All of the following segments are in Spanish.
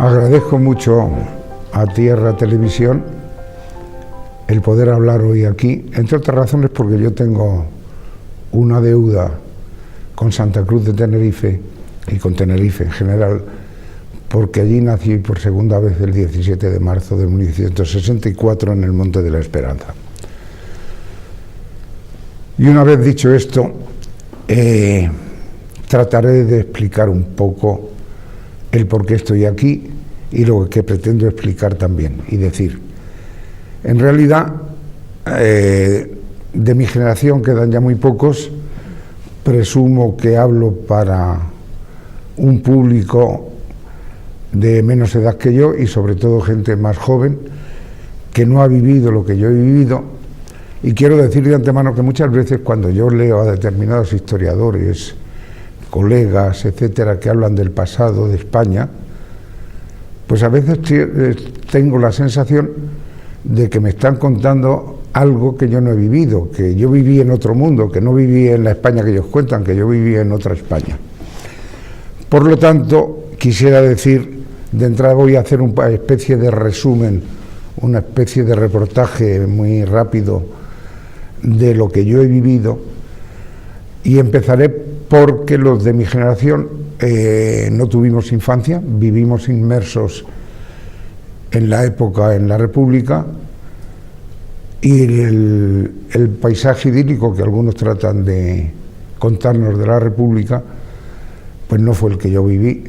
Agradezco mucho a Tierra Televisión el poder hablar hoy aquí, entre otras razones porque yo tengo una deuda con Santa Cruz de Tenerife y con Tenerife en general, porque allí nací por segunda vez el 17 de marzo de 1964 en el Monte de la Esperanza. Y una vez dicho esto, trataré de explicar un poco el por qué estoy aquí y lo que pretendo explicar también y decir. En realidad, de mi generación quedan ya muy pocos. Presumo que hablo para un público de menos edad que yo y sobre todo gente más joven que no ha vivido lo que yo he vivido. Y quiero decir de antemano que muchas veces cuando yo leo a determinados historiadores, colegas, etcétera, que hablan del pasado de España, pues a veces tengo la sensación de que me están contando algo que yo no he vivido, que yo viví en otro mundo, que no viví en la España que ellos cuentan, que yo viví en otra España. Por lo tanto, quisiera decir, de entrada voy a hacer una especie de resumen, una especie de reportaje muy rápido de lo que yo he vivido, y empezaré porque los de mi generación no tuvimos infancia, vivimos inmersos en la época, en la República, y el paisaje idílico que algunos tratan de contarnos de la República, pues no fue el que yo viví.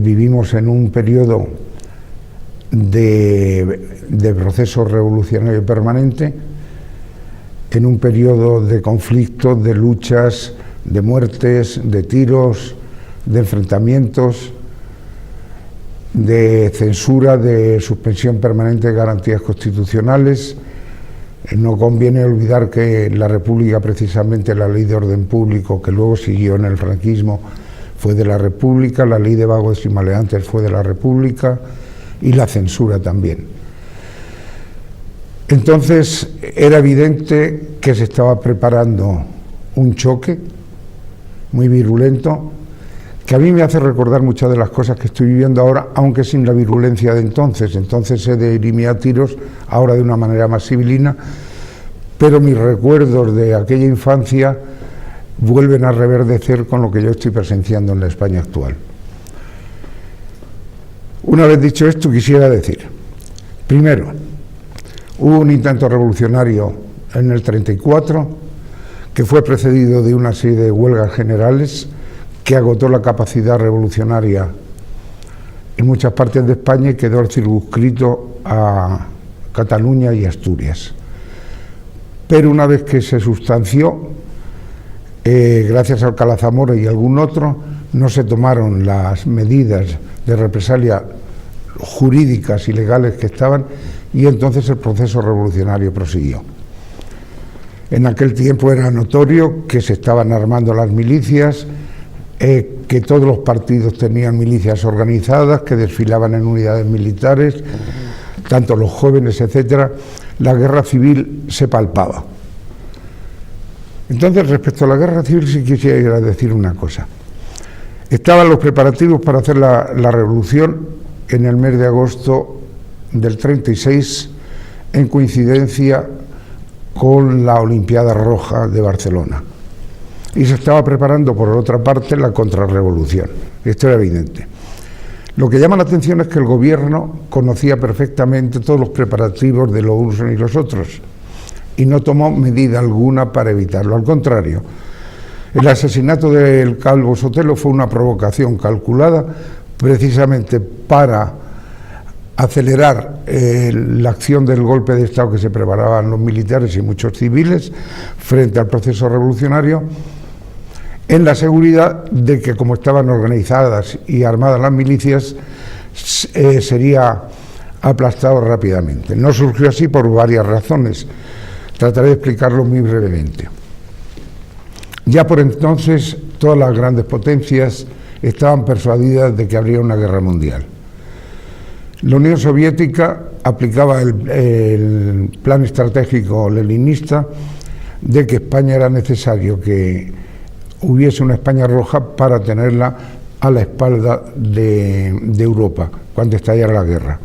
Vivimos en un periodo de proceso revolucionario permanente, en un periodo de conflictos, de luchas, de muertes, de tiros, de enfrentamientos, de censura, de suspensión permanente de garantías constitucionales. No conviene olvidar que la República, precisamente la Ley de Orden Público, que luego siguió en el franquismo, fue de la República, la Ley de Vagos y Maleantes fue de la República, y la censura también. Entonces era evidente que se estaba preparando un choque muy virulento, que a mí me hace recordar muchas de las cosas que estoy viviendo ahora, aunque sin la virulencia de entonces. Entonces se dirimía a tiros, ahora de una manera más civilina, pero mis recuerdos de aquella infancia vuelven a reverdecer con lo que yo estoy presenciando en la España actual. Una vez dicho esto, quisiera decir, primero, hubo un intento revolucionario en el 34, que fue precedido de una serie de huelgas generales que agotó la capacidad revolucionaria en muchas partes de España y quedó circunscrito a Cataluña y Asturias. Pero una vez que se sustanció, gracias a Alcalá Zamora y algún otro, no se tomaron las medidas de represalia jurídicas y legales que estaban, y entonces el proceso revolucionario prosiguió. En aquel tiempo era notorio que se estaban armando las milicias, que todos los partidos tenían milicias organizadas, que desfilaban en unidades militares, tanto los jóvenes, etcétera. La guerra civil se palpaba. Entonces, respecto a la guerra civil, sí quisiera decir una cosa. Estaban los preparativos para hacer la revolución en el mes de agosto del 36, en coincidencia con la Olimpiada Roja de Barcelona. Y se estaba preparando, por otra parte, la contrarrevolución. Esto era evidente. Lo que llama la atención es que el gobierno conocía perfectamente todos los preparativos de los unos y los otros y no tomó medida alguna para evitarlo. Al contrario, el asesinato del Calvo Sotelo fue una provocación calculada precisamente para acelerar la acción del golpe de Estado que se preparaban los militares y muchos civiles frente al proceso revolucionario, en la seguridad de que, como estaban organizadas y armadas las milicias, sería aplastado rápidamente. No surgió así por varias razones. Trataré de explicarlo muy brevemente. Ya por entonces todas las grandes potencias estaban persuadidas de que habría una guerra mundial. La Unión Soviética aplicaba el plan estratégico leninista de que España era necesario que hubiese una España roja para tenerla a la espalda de Europa cuando estallara la guerra.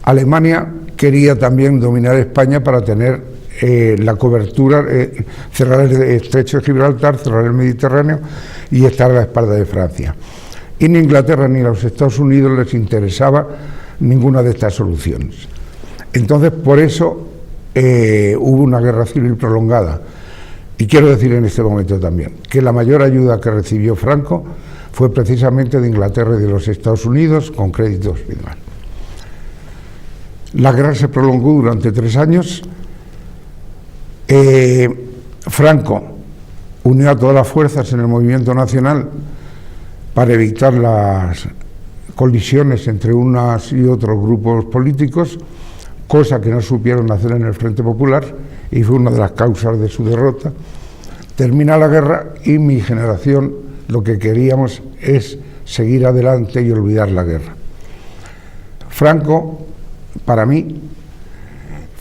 Alemania quería también dominar España para tener la cobertura, cerrar el estrecho de Gibraltar, cerrar el Mediterráneo y estar a la espalda de Francia. Y ni Inglaterra ni a los Estados Unidos les interesaba ninguna de estas soluciones. Entonces, por eso hubo una guerra civil prolongada. Y quiero decir en este momento también que la mayor ayuda que recibió Franco fue precisamente de Inglaterra y de los Estados Unidos, con créditos y demás. La guerra se prolongó durante 3 años. Franco unió a todas las fuerzas en el movimiento nacional para evitar las colisiones entre unos y otros grupos políticos, cosa que no supieron hacer en el Frente Popular y fue una de las causas de su derrota. Termina la guerra y mi generación lo que queríamos es seguir adelante y olvidar la guerra. Franco, para mí,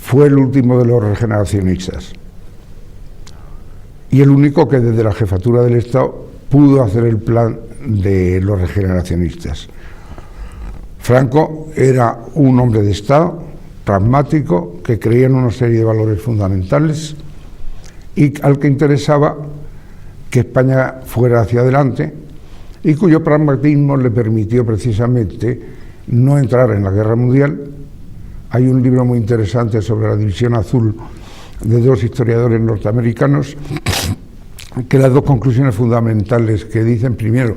fue el último de los regeneracionistas y el único que desde la jefatura del Estado pudo hacer el plan de los regeneracionistas. Franco era un hombre de Estado, pragmático, que creía en una serie de valores fundamentales y al que interesaba que España fuera hacia adelante y cuyo pragmatismo le permitió precisamente no entrar en la guerra mundial. Hay un libro muy interesante sobre la División Azul de 2 historiadores norteamericanos que las 2 conclusiones fundamentales que dicen, primero,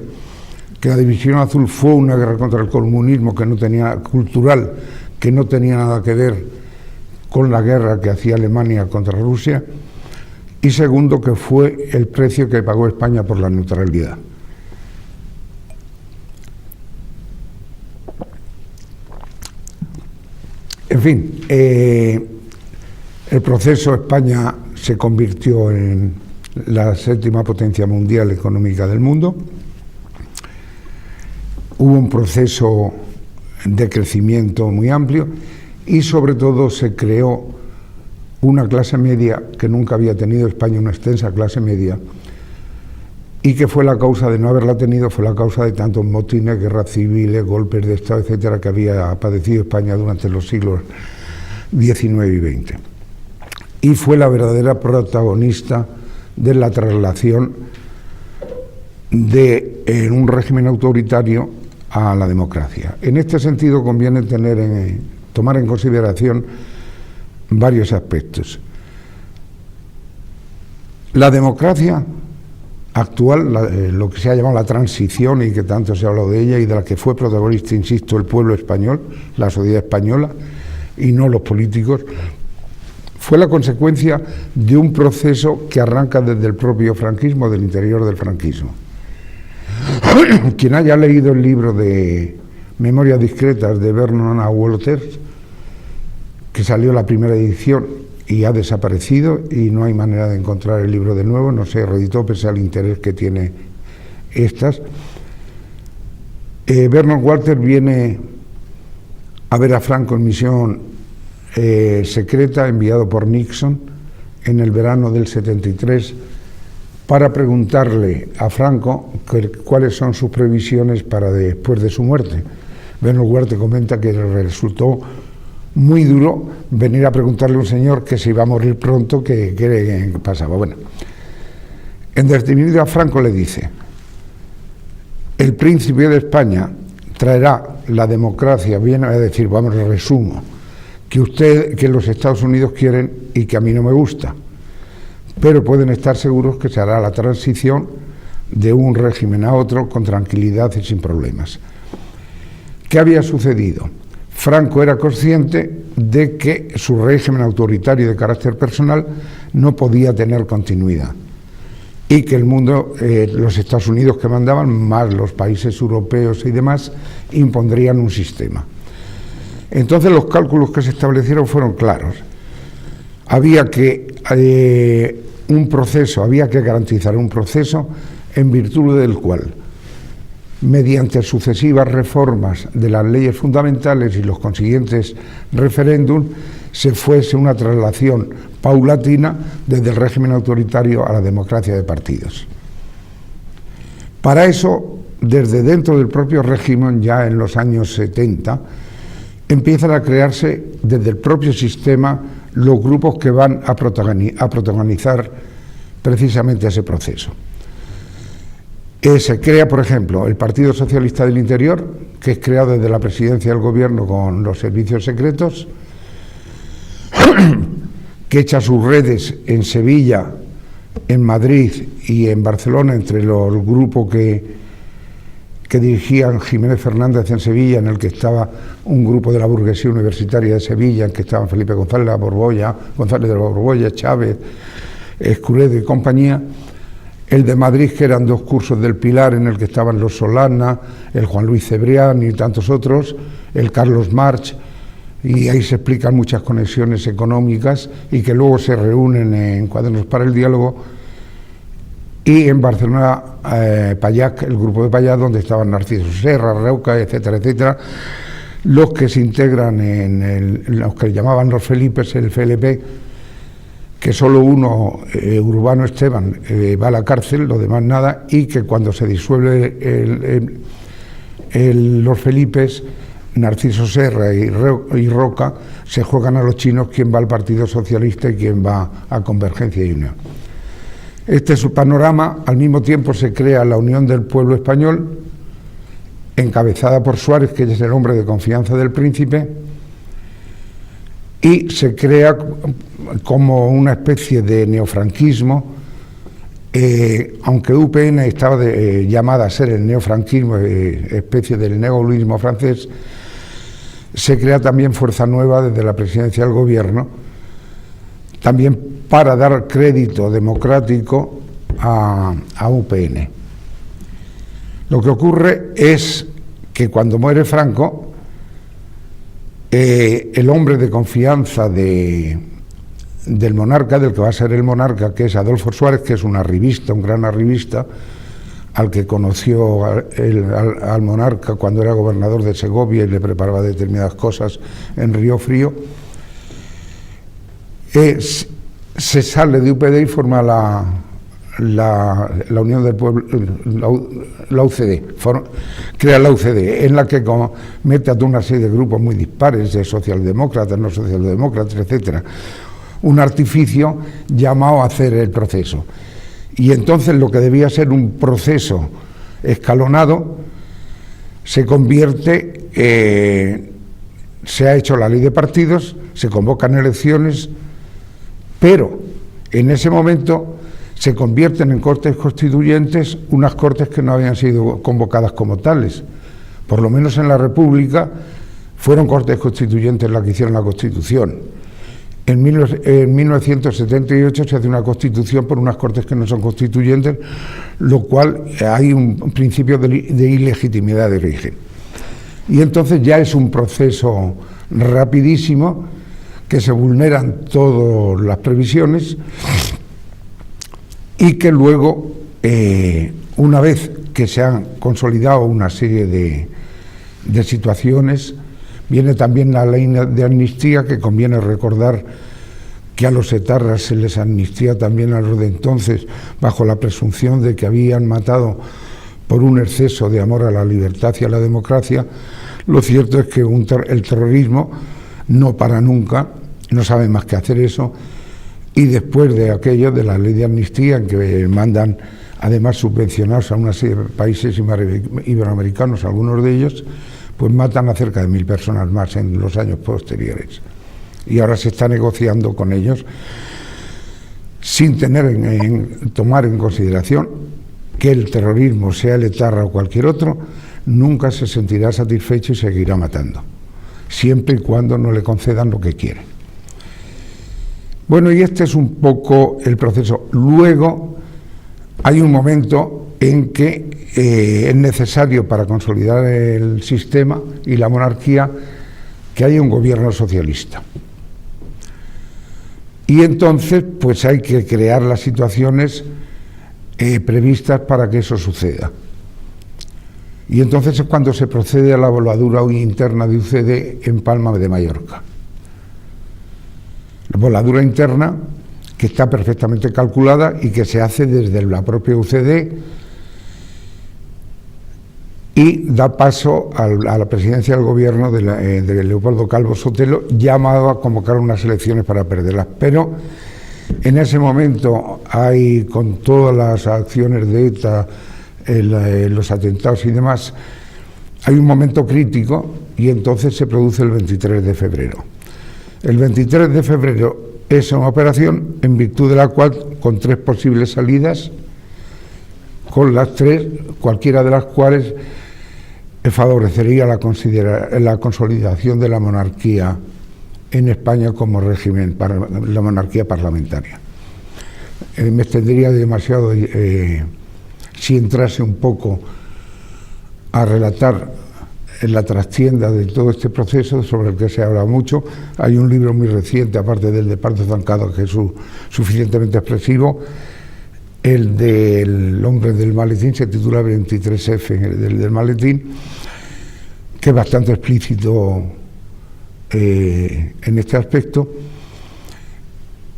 que la División Azul fue una guerra contra el comunismo que no tenía cultural, que no tenía nada que ver con la guerra que hacía Alemania contra Rusia, y segundo, que fue el precio que pagó España por la neutralidad. En fin, el proceso España se convirtió en la 7ª potencia mundial económica del mundo. Hubo un proceso de crecimiento muy amplio y sobre todo se creó una clase media que nunca había tenido España, una extensa clase media, y que fue la causa de no haberla tenido, fue la causa de tantos motines, guerras civiles, golpes de Estado, etcétera, que había padecido España durante los siglos XIX y XX. Y fue la verdadera protagonista de la traslación de un régimen autoritario a la democracia. En este sentido conviene tomar en consideración varios aspectos. La democracia actual, lo que se ha llamado la transición y que tanto se ha hablado de ella y de la que fue protagonista, insisto, el pueblo español, la sociedad española y no los políticos, fue la consecuencia de un proceso que arranca desde el propio franquismo, del interior del franquismo. Quien haya leído el libro de Memorias discretas de Vernon A. Walters, que salió la primera edición y ha desaparecido y no hay manera de encontrar el libro de nuevo, no se reeditó pese al interés que tiene estas. Vernon Walters viene a ver a Franco en misión secreta, enviado por Nixon en el verano del 73, para preguntarle a Franco cuáles son sus previsiones para después de su muerte. Vernon Walters comenta que le resultó muy duro venir a preguntarle a un señor que se iba a morir pronto, qué pasaba. Bueno, en definitiva, Franco le dice: el príncipe de España traerá la democracia, viene a decir, vamos, resumo, que los Estados Unidos quieren y que a mí no me gusta, pero pueden estar seguros que se hará la transición de un régimen a otro con tranquilidad y sin problemas. ¿Qué había sucedido? Franco era consciente de que su régimen autoritario de carácter personal no podía tener continuidad y que el mundo, los Estados Unidos que mandaban, más los países europeos y demás, impondrían un sistema. Entonces los cálculos que se establecieron fueron claros. Había que garantizar un proceso en virtud del cual, mediante sucesivas reformas de las leyes fundamentales y los consiguientes referéndum, se fuese una traslación paulatina desde el régimen autoritario a la democracia de partidos. Para eso desde dentro del propio régimen, ya en los años 70, empiezan a crearse desde el propio sistema los grupos que van a protagonizar precisamente ese proceso. Se crea, por ejemplo, el Partido Socialista del Interior, que es creado desde la presidencia del gobierno con los servicios secretos, que echa sus redes en Sevilla, en Madrid y en Barcelona, entre los grupos que dirigían Jiménez Fernández en Sevilla, en el que estaba un grupo de la burguesía universitaria de Sevilla, en que estaban Felipe González de la Borbolla, Chávez, Escuredo y compañía. El de Madrid, que eran dos cursos del Pilar, en el que estaban los Solana, el Juan Luis Cebrián y tantos otros, el Carlos March, y ahí se explican muchas conexiones económicas y que luego se reúnen en Cuadernos para el Diálogo. Y en Barcelona, Payac, el grupo de Payac, donde estaban Narciso Serra, Reuca, etcétera, etcétera, los que se integran en los que llamaban los Felipes, el FLP, que solo uno, Urbano Esteban, va a la cárcel, lo demás nada, y que cuando se disuelve los Felipes, Narciso Serra y Roca se juegan a los chinos quién va al Partido Socialista y quién va a Convergencia y Unión. Este es su panorama. Al mismo tiempo se crea la Unión del Pueblo Español, encabezada por Suárez, que es el hombre de confianza del príncipe, y se crea como una especie de neofranquismo, aunque UPN estaba llamada a ser el neofranquismo, especie del neogaulismo francés. Se crea también Fuerza Nueva desde la presidencia del gobierno, también para dar crédito democrático a UPN. Lo que ocurre es que cuando muere Franco, el hombre de confianza del monarca, del que va a ser el monarca, que es Adolfo Suárez, que es un arribista, un gran arribista, al que conoció al monarca cuando era gobernador de Segovia y le preparaba determinadas cosas en Río Frío, se sale de UPD y forma la Unión del Pueblo, la UCD, crea la UCD, en la que mete a toda una serie de grupos muy dispares, de socialdemócratas, no socialdemócratas, etcétera. Un artificio llamado a hacer el proceso. Y entonces lo que debía ser un proceso escalonado se convierte, se ha hecho la ley de partidos, se convocan elecciones, pero en ese momento se convierten en cortes constituyentes unas cortes que no habían sido convocadas como tales. Por lo menos en la República fueron cortes constituyentes las que hicieron la Constitución. En 1978 se hace una Constitución por unas cortes que no son constituyentes, lo cual hay un principio de ilegitimidad de origen. Y entonces ya es un proceso rapidísimo, que se vulneran todas las previsiones y que luego, una vez que se han consolidado una serie de situaciones, viene también la ley de amnistía, que conviene recordar que a los etarras se les amnistía también a los de entonces, bajo la presunción de que habían matado por un exceso de amor a la libertad y a la democracia. Lo cierto es que el terrorismo no para nunca, no sabe más que hacer eso, y después de aquello, de la ley de amnistía, en que mandan además subvencionados a una serie de países iberoamericanos, algunos de ellos, pues matan a cerca de 1000 personas más en los años posteriores. Y ahora se está negociando con ellos sin tomar en consideración que el terrorismo, sea el etarra o cualquier otro, nunca se sentirá satisfecho y seguirá matando, siempre y cuando no le concedan lo que quiere. Bueno, y este es un poco el proceso. Luego hay un momento en que es necesario, para consolidar el sistema y la monarquía, que haya un gobierno socialista. Y entonces pues hay que crear las situaciones previstas para que eso suceda. Y entonces es cuando se procede a la voladura interna de UCD en Palma de Mallorca. La voladura interna, que está perfectamente calculada y que se hace desde la propia UCD, y da paso a la presidencia del gobierno de Leopoldo Calvo Sotelo, llamado a convocar unas elecciones para perderlas. Pero en ese momento hay, con todas las acciones de ETA, los atentados y demás, hay un momento crítico y entonces se produce el 23 de febrero. El 23 de febrero es una operación en virtud de la cual, con 3 posibles salidas, con las 3, cualquiera de las cuales favorecería la consolidación de la monarquía en España como régimen, para la monarquía parlamentaria. Me extendería demasiado si entrase un poco a relatar la trastienda de todo este proceso, sobre el que se habla mucho. Hay un libro muy reciente, aparte del de Pardo Zancado, que es suficientemente expresivo. El del hombre del maletín se titula 23F, del maletín, que es bastante explícito en este aspecto.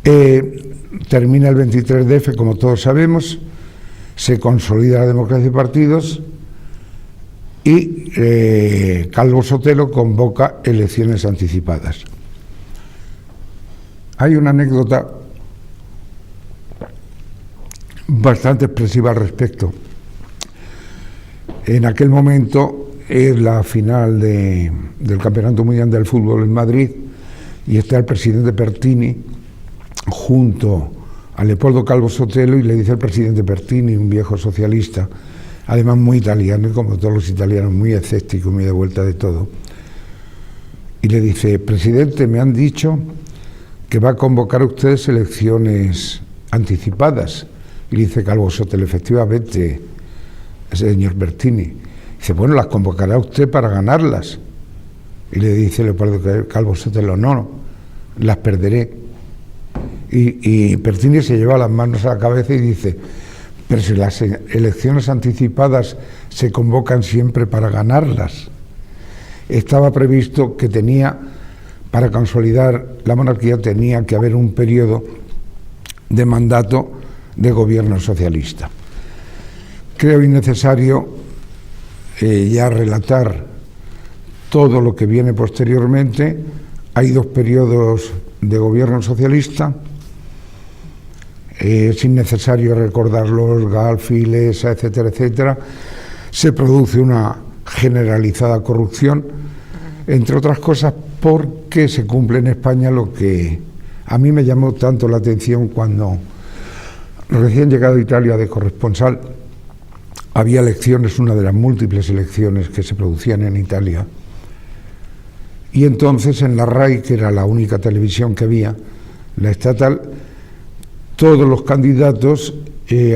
Termina el 23F, como todos sabemos, se consolida la democracia de partidos y Calvo Sotelo convoca elecciones anticipadas. Hay una anécdota bastante expresiva al respecto. En aquel momento es la final del Campeonato Mundial del Fútbol en Madrid y está el presidente Pertini junto a Leopoldo Calvo Sotelo y le dice al presidente Pertini, un viejo socialista, además muy italiano, y como todos los italianos, muy escéptico, muy de vuelta de todo, y le dice: presidente, me han dicho que va a convocar a ustedes elecciones anticipadas. Y le dice Calvo Sotelo: efectivamente, señor Pertini. Dice: bueno, las convocará usted para ganarlas. Y le dice Leopoldo Calvo Sotelo: no, las perderé. Y Pertini se lleva las manos a la cabeza y dice: pero si las elecciones anticipadas se convocan siempre para ganarlas. Estaba previsto que para consolidar la monarquía tenía que haber un periodo de mandato de gobierno socialista. Creo innecesario ya relatar todo lo que viene posteriormente. Hay 2 periodos de gobierno socialista. Es innecesario recordarlos, Galfi, Lesa, etcétera, etcétera. Se produce una generalizada corrupción, entre otras cosas porque se cumple en España lo que a mí me llamó tanto la atención cuando, recién llegado a Italia de corresponsal, había elecciones, una de las múltiples elecciones que se producían en Italia, y entonces en la RAI, que era la única televisión que había, la estatal, todos los candidatos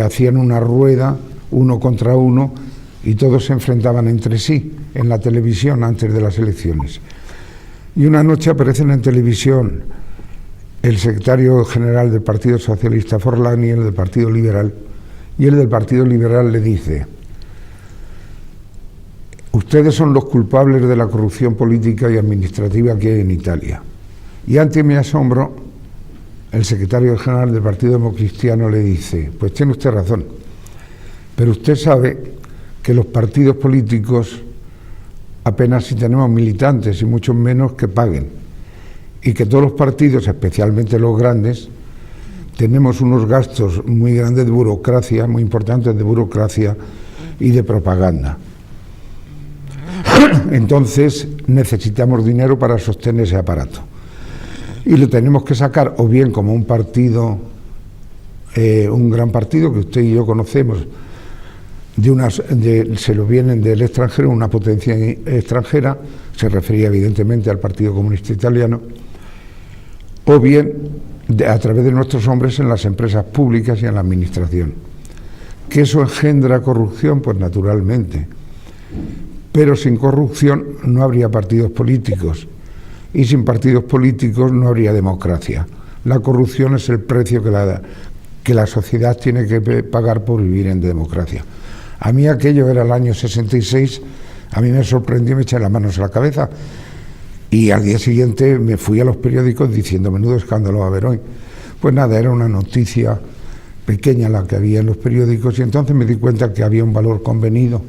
hacían una rueda, uno contra uno, y todos se enfrentaban entre sí en la televisión antes de las elecciones. Y una noche aparecen en televisión el secretario general del Partido Socialista, Forlán, y el del Partido Liberal, y el del Partido Liberal le dice: ustedes son los culpables de la corrupción política y administrativa que hay en Italia. Y ante mi asombro, el secretario general del Partido Democristiano le dice: pues tiene usted razón, pero usted sabe que los partidos políticos apenas si tenemos militantes y mucho menos que paguen, y que todos los partidos, especialmente los grandes, tenemos unos gastos muy grandes de burocracia, muy importantes de burocracia y de propaganda. Entonces necesitamos dinero para sostener ese aparato. Y lo tenemos que sacar o bien como un partido, un gran partido que usted y yo conocemos, se lo vienen del extranjero, una potencia extranjera, se refería evidentemente al Partido Comunista Italiano, o bien a través de nuestros hombres en las empresas públicas y en la administración. ¿Que eso engendra corrupción? Pues naturalmente. Pero sin corrupción no habría partidos políticos, y sin partidos políticos no habría democracia. La corrupción es el precio que la sociedad tiene que pagar por vivir en democracia. A mí aquello era el año 66, a mí me sorprendió, me eché las manos a la cabeza, y al día siguiente me fui a los periódicos diciendo: menudo escándalo va a haber hoy. Pues nada, era una noticia pequeña la que había en los periódicos, y entonces me di cuenta que había un valor convenido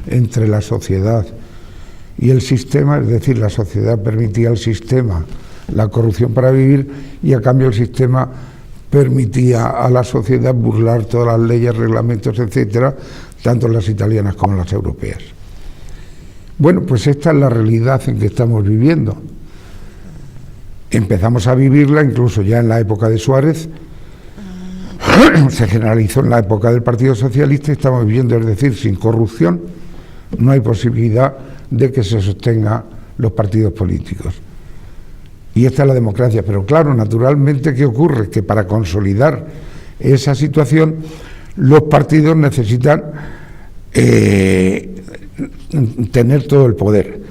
entre la sociedad y el sistema, es decir, la sociedad permitía al sistema la corrupción para vivir, y a cambio el sistema permitía a la sociedad burlar todas las leyes, reglamentos, etcétera, tanto las italianas como las europeas. Bueno, pues esta es la realidad en que estamos viviendo. Empezamos a vivirla incluso ya en la época de Suárez, se generalizó en la época del Partido Socialista, y estamos viviendo, es decir, sin corrupción no hay posibilidad de que se sostengan los partidos políticos. Y esta es la democracia. Pero claro, naturalmente, ¿qué ocurre? Que para consolidar esa situación, los partidos necesitan tener todo el poder.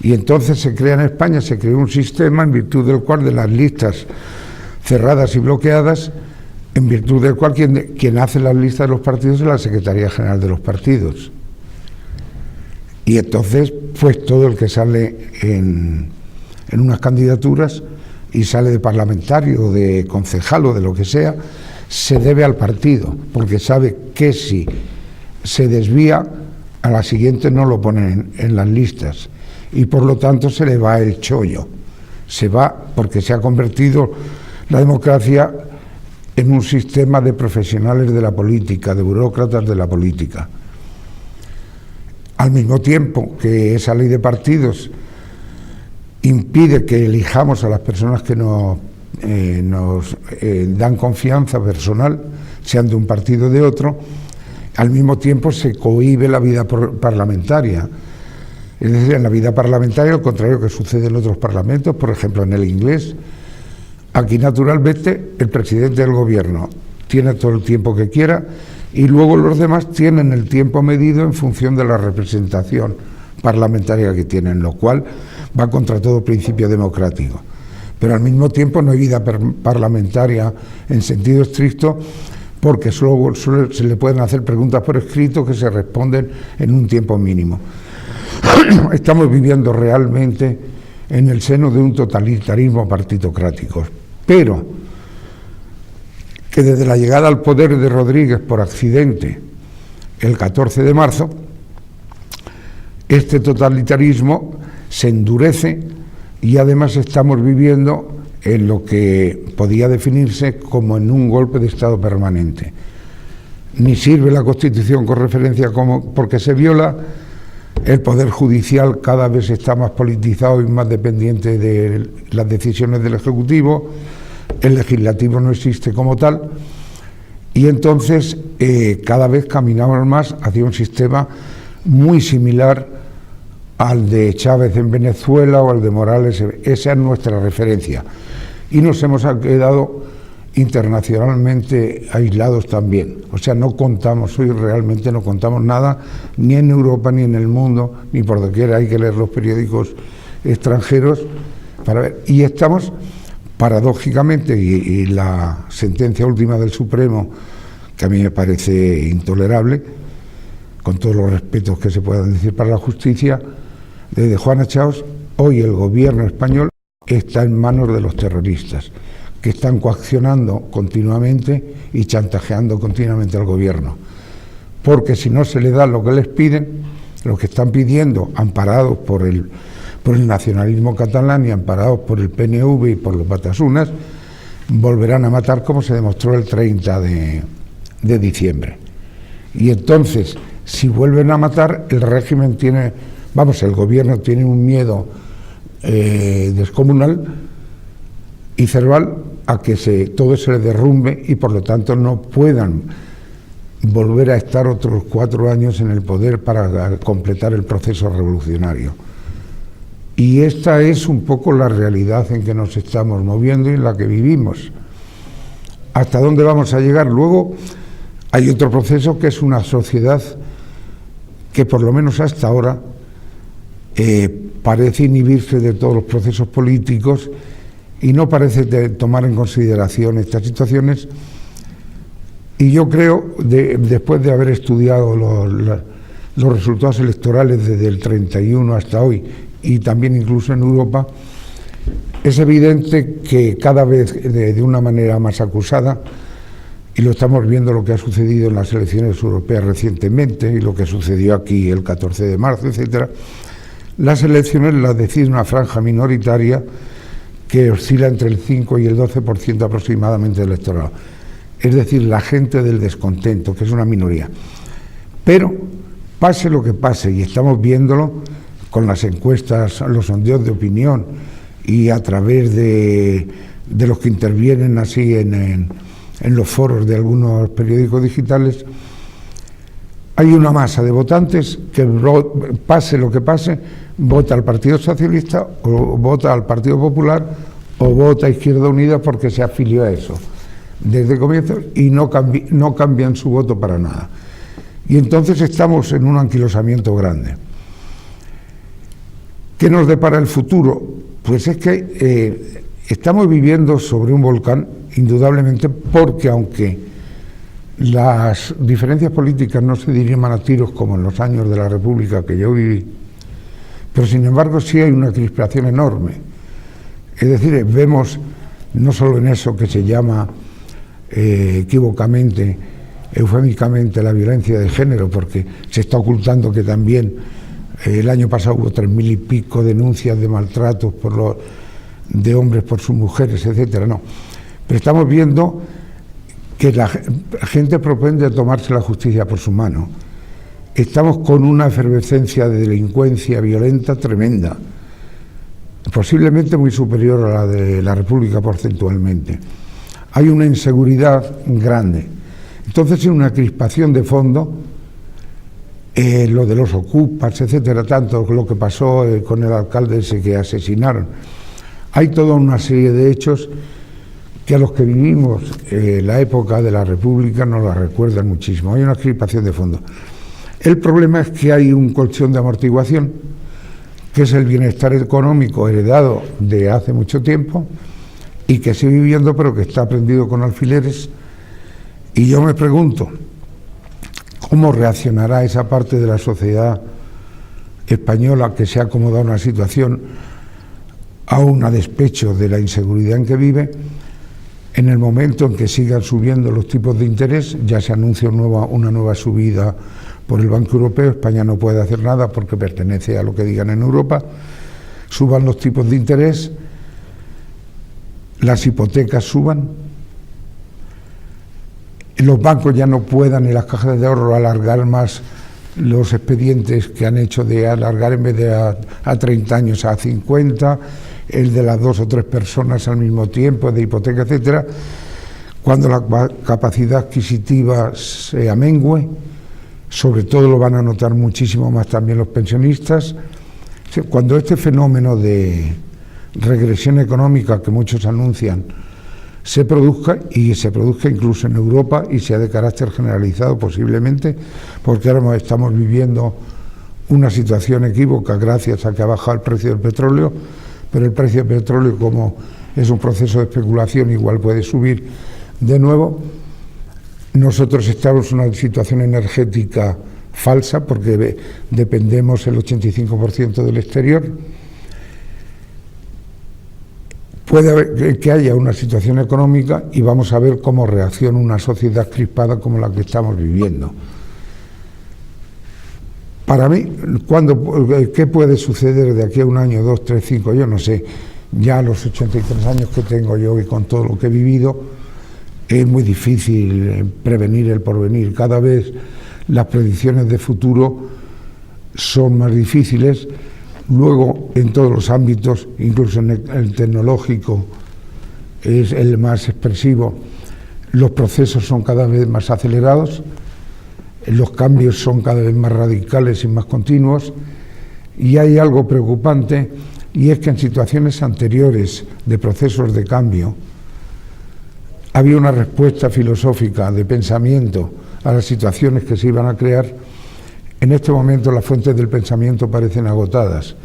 Y entonces se crea en España, se creó un sistema en virtud del cual, de las listas cerradas y bloqueadas, en virtud del cual quien hace las listas de los partidos es la Secretaría General de los partidos. Y entonces, pues todo el que sale en unas candidaturas y sale de parlamentario o de concejal o de lo que sea, se debe al partido, porque sabe que si se desvía, a la siguiente no lo ponen en las listas, y por lo tanto se le va el chollo. Se va porque se ha convertido la democracia en un sistema de profesionales de la política, de burócratas de la política. Al mismo tiempo que esa ley de partidos impide que elijamos a las personas que nos dan confianza personal, sean de un partido o de otro, al mismo tiempo se cohíbe la vida parlamentaria. Es decir, en la vida parlamentaria, al contrario que sucede en otros parlamentos, por ejemplo en el inglés, aquí naturalmente el presidente del gobierno tiene todo el tiempo que quiera, y luego los demás tienen el tiempo medido en función de la representación parlamentaria que tienen, lo cual va contra todo principio democrático. Pero al mismo tiempo no hay vida parlamentaria en sentido estricto, porque solo se le pueden hacer preguntas por escrito que se responden en un tiempo mínimo. Estamos viviendo realmente en el seno de un totalitarismo partitocrático, pero que desde la llegada al poder de Rodríguez por accidente el 14 de marzo, este totalitarismo se endurece, y además estamos viviendo en lo que podía definirse como en un golpe de Estado permanente. Ni sirve la Constitución con referencia porque se viola, el Poder Judicial cada vez está más politizado y más dependiente de las decisiones del Ejecutivo, el Legislativo no existe como tal, y entonces cada vez caminamos más hacia un sistema muy similar al de Chávez en Venezuela o al de Morales. Esa es nuestra referencia, y nos hemos quedado internacionalmente aislados también. O sea, no contamos, hoy realmente no contamos nada, ni en Europa ni en el mundo, ni por doquiera. Hay que leer los periódicos extranjeros para ver. Y estamos, paradójicamente, y la sentencia última del Supremo, que a mí me parece intolerable, con todos los respetos que se puedan decir para la justicia, desde Juana Chaos, hoy el gobierno español está en manos de los terroristas, que están coaccionando continuamente y chantajeando continuamente al gobierno, porque si no se les da lo que les piden, lo que están pidiendo, amparados por el nacionalismo catalán y amparados por el PNV y por los batasunas, volverán a matar, como se demostró el 30 de diciembre. Y entonces, si vuelven a matar, el régimen tiene, el gobierno tiene un miedo descomunal y cerval a que todo se le derrumbe, y por lo tanto no puedan volver a estar otros 4 años en el poder para completar el proceso revolucionario. Y esta es un poco la realidad en que nos estamos moviendo y en la que vivimos. ¿Hasta dónde vamos a llegar? Luego hay otro proceso, que es una sociedad que, por lo menos hasta ahora, parece inhibirse de todos los procesos políticos y no parece tomar en consideración estas situaciones. Y yo creo, después de haber estudiado los resultados electorales desde el 31 hasta hoy, y también incluso en Europa, es evidente que cada vez de una manera más acusada y lo estamos viendo lo que ha sucedido en las elecciones europeas recientemente y lo que sucedió aquí el 14 de marzo, etcétera. Las elecciones las decide una franja minoritaria que oscila entre el 5 y el 12% aproximadamente del electorado. Es decir, la gente del descontento, que es una minoría. Pero, pase lo que pase, y estamos viéndolo con las encuestas, los sondeos de opinión y a través de los que intervienen así en los foros de algunos periódicos digitales, hay una masa de votantes que, pase lo que pase, vota al Partido Socialista o vota al Partido Popular o vota a Izquierda Unida porque se afilió a eso desde el comienzo y no cambian su voto para nada. Y entonces estamos en un anquilosamiento grande. ¿Qué nos depara el futuro? Pues es que estamos viviendo sobre un volcán, indudablemente, porque aunque las diferencias políticas no se diriman a tiros como en los años de la República que yo viví, pero sin embargo sí hay una crispación enorme. Es decir, vemos no solo en eso que se llama equívocamente, eufémicamente, la violencia de género, porque se está ocultando que también el año pasado hubo 3.000 y pico denuncias de maltratos de hombres por sus mujeres, etcétera. No, pero estamos viendo que la gente propende tomarse la justicia por su mano. Estamos con una efervescencia de delincuencia violenta tremenda, posiblemente muy superior a la de la República porcentualmente. Hay una inseguridad grande. Entonces hay una crispación de fondo, lo de los ocupas, etcétera, tanto lo que pasó con el alcalde ese que asesinaron. Hay toda una serie de hechos que a los que vivimos la época de la República nos la recuerdan muchísimo. Hay una crispación de fondo. El problema es que hay un colchón de amortiguación, que es el bienestar económico heredado de hace mucho tiempo y que sigue viviendo, pero que está prendido con alfileres. Y yo me pregunto, ¿cómo reaccionará esa parte de la sociedad española que se ha acomodado a una situación aún a despecho de la inseguridad en que vive, en el momento en que sigan subiendo los tipos de interés? Ya se anuncia una nueva subida por el Banco Europeo. España no puede hacer nada porque pertenece a lo que digan en Europa. Suban los tipos de interés, las hipotecas suban, los bancos ya no puedan, en las cajas de ahorro, alargar más los expedientes que han hecho de alargar en vez de a 30 años a 50, el de las 2 o 3 personas al mismo tiempo, de hipoteca, etcétera. Cuando la capacidad adquisitiva se amengüe, sobre todo lo van a notar muchísimo más también los pensionistas. Cuando este fenómeno de regresión económica que muchos anuncian se produzca, y se produzca incluso en Europa y sea de carácter generalizado posiblemente, porque ahora estamos viviendo una situación equívoca gracias a que ha bajado el precio del petróleo, pero el precio del petróleo, como es un proceso de especulación, igual puede subir de nuevo. Nosotros estamos en una situación energética falsa porque dependemos el 85% del exterior. Puede haber que haya una situación económica y vamos a ver cómo reacciona una sociedad crispada como la que estamos viviendo. Para mí, ¿qué puede suceder de aquí a 1 año, 2, 3, 5? Yo no sé. Ya a los 83 años que tengo yo y con todo lo que he vivido, es muy difícil prevenir el porvenir. Cada vez las predicciones de futuro son más difíciles. Luego, en todos los ámbitos, incluso en el tecnológico, es el más expresivo, los procesos son cada vez más acelerados, los cambios son cada vez más radicales y más continuos, y hay algo preocupante, y es que en situaciones anteriores de procesos de cambio había una respuesta filosófica de pensamiento a las situaciones que se iban a crear. En este momento las fuentes del pensamiento parecen agotadas.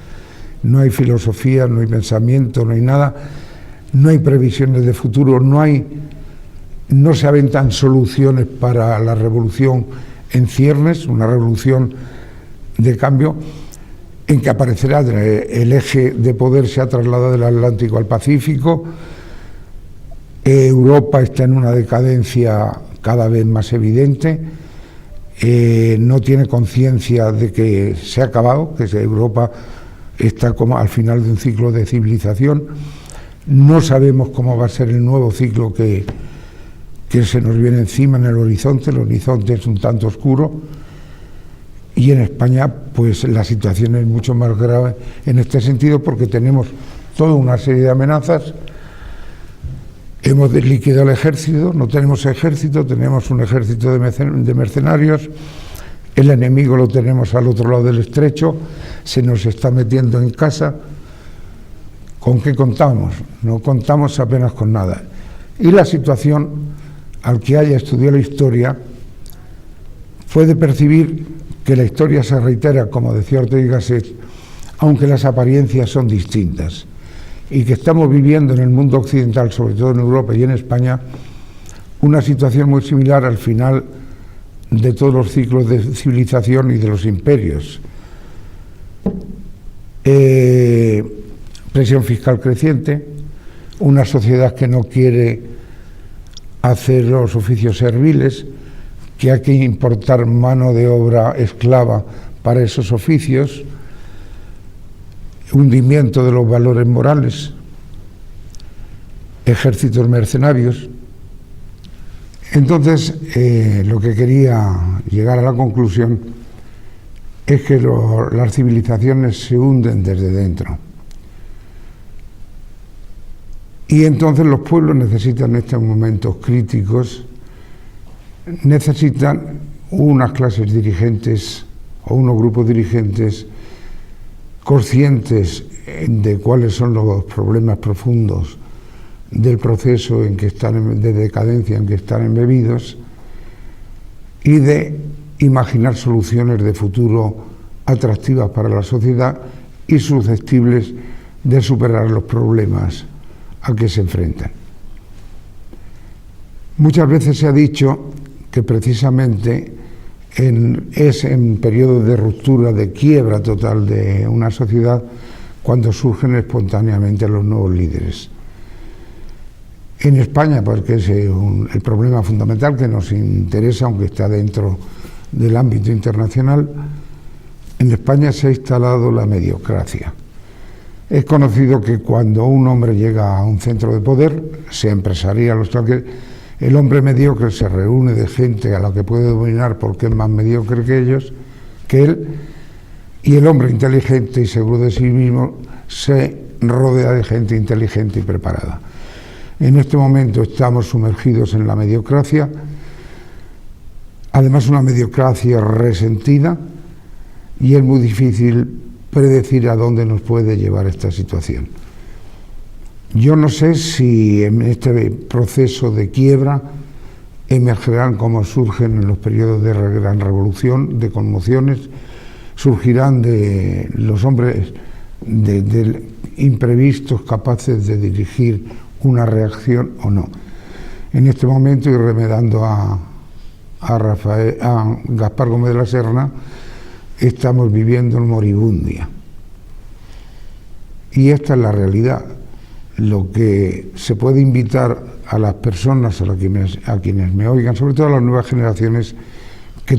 No hay filosofía, no hay pensamiento, no hay nada, no hay previsiones de futuro, no se aventan soluciones para la revolución en ciernes, una revolución de cambio en que aparecerá el eje de poder se ha trasladado del Atlántico al Pacífico. Europa está en una decadencia cada vez más evidente, no tiene conciencia de que se ha acabado, que Europa está como al final de un ciclo de civilización. No sabemos cómo va a ser el nuevo ciclo que se nos viene encima en el horizonte es un tanto oscuro, y en España pues la situación es mucho más grave en este sentido, porque tenemos toda una serie de amenazas. Hemos liquidado el ejército, no tenemos ejército, tenemos un ejército de mercenarios, el enemigo lo tenemos al otro lado del estrecho, se nos está metiendo en casa. ¿Con qué contamos? No contamos apenas con nada. Y la situación, al que haya estudiado la historia, puede percibir que la historia se reitera, como decía Ortega y Gasset, aunque las apariencias son distintas, y que estamos viviendo en el mundo occidental, sobre todo en Europa y en España, una situación muy similar al final de todos los ciclos de civilización y de los imperios. Presión fiscal creciente, una sociedad que no quiere hacer los oficios serviles, que hay que importar mano de obra esclava para esos oficios, hundimiento de los valores morales, ejércitos mercenarios. Entonces, lo que quería llegar a la conclusión es que las civilizaciones se hunden desde dentro. Y entonces los pueblos necesitan en estos momentos críticos, necesitan unas clases dirigentes o unos grupos dirigentes conscientes de cuáles son los problemas profundos del proceso en que están de decadencia en que están embebidos, y de imaginar soluciones de futuro atractivas para la sociedad y susceptibles de superar los problemas a que se enfrentan. Muchas veces se ha dicho que precisamente es en periodos de ruptura, de quiebra total de una sociedad, cuando surgen espontáneamente los nuevos líderes. En España, porque es el problema fundamental que nos interesa, aunque está dentro del ámbito internacional, en España se ha instalado la mediocracia. Es conocido que cuando un hombre llega a un centro de poder, sea empresarial o tal, el hombre mediocre se reúne de gente a la que puede dominar porque es más mediocre que él, y el hombre inteligente y seguro de sí mismo se rodea de gente inteligente y preparada. En este momento estamos sumergidos en la mediocracia, además una mediocracia resentida, y es muy difícil predecir a dónde nos puede llevar esta situación. Yo no sé si en este proceso de quiebra emergerán, como surgen en los periodos de gran revolución, de conmociones, surgirán de los hombres de imprevistos capaces de dirigir una reacción o no. En este momento, y remedando a Gaspar Gómez de la Serna, estamos viviendo en moribundia. Y esta es la realidad. Lo que se puede invitar a las personas, a quienes me oigan, sobre todo a las nuevas generaciones, que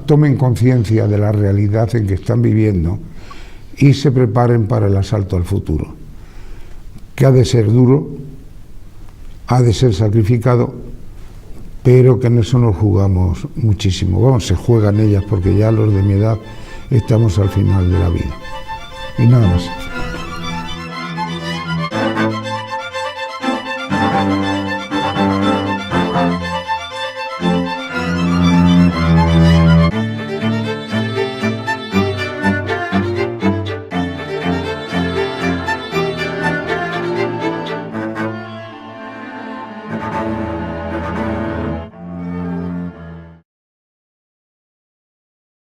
tomen conciencia de la realidad en que están viviendo y se preparen para el asalto al futuro, que ha de ser duro, ha de ser sacrificado, pero que en eso nos jugamos muchísimo. Se juegan ellas, porque ya los de mi edad estamos al final de la vida. Y nada más.